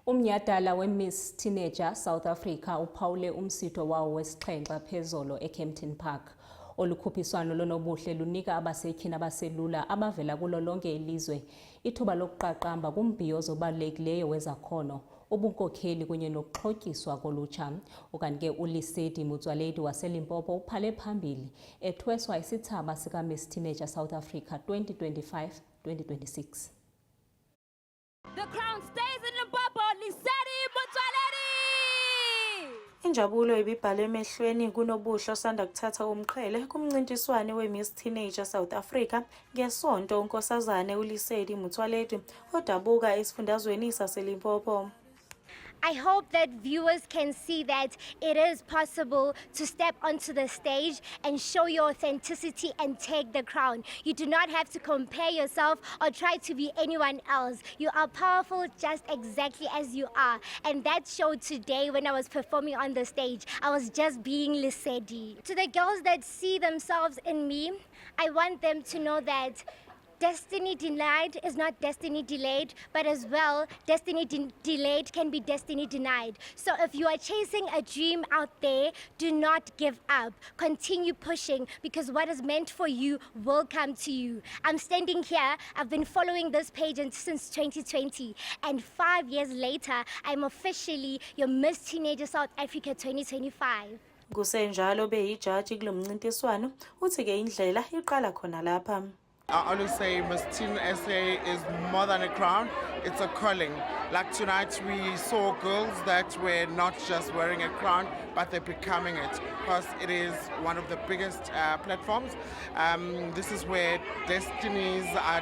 Umnyadala we-Miss Teenager South Africa uphawule umsitho wawo wesixhenxe phezolo eKempton Park. Olukhuphiswano lonobuhle lunika abasetyhini abaselula abavela kulo lonke ilizwe ithuba lokuqaqamba kumbhiyozo obalulekileyo wezakhono, ubunkokheli kunye nokuxhotyiswa kolutsha. Ukanti ke uLesedi Motsoaledi waseLimpopo uphale phambili ethweswa isithsaba sika-Miss Teenager South Africa 2025-2026. The crown stays in Limpopo, Lesedi Motsoaledi! Injabulo ibibhale emehlweni kunobuhle osanda kuthatha umqhele kumncintiswano we-Miss Teenager South Africa ngesonto unkosazane uLesedi Motsoaledi odabuka esifundazweni saseLimpopo. I hope that viewers can see that it is possible to step onto the stage and show your authenticity and take the crown. You do not have to compare yourself or try to be anyone else. You are powerful just exactly as you are. And that showed today when I was performing on the stage. I was just being Lesedi. To the girls that see themselves in me, I want them to know that destiny denied is not destiny delayed, but as well, destiny delayed can be destiny denied. So if you are chasing a dream out there, do not give up. Continue pushing, because what is meant for you will come to you. I'm standing here, I've been following this pageant since 2020, and 5 years later, I'm officially your Miss Teenager South Africa 2025. Kusenjalo beyijaji kulo mncintiswano, uthi ke indlela iqala khona lapha. I always say Miss Teen SA is more than a crown, it's a calling. Like tonight we saw girls that were not just wearing a crown, but they're becoming it, because it is one of the biggest platforms. This is where destinies are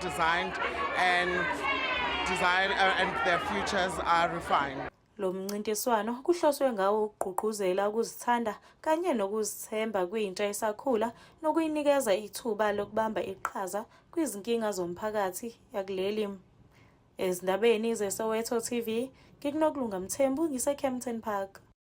designed and their futures are refined. Lo mncintiswano kuhloswe ngawo ukugqugquzela ukuzithanda kanye nokuzithemba kwintsha esakhula nokuyinikeza ithuba lokubamba iqhaza kwizinkinga zomphakathi yakuleli. Ezindabeni zeSoweto TV, ngikunokulunga Mthembu ngiseKempton Park.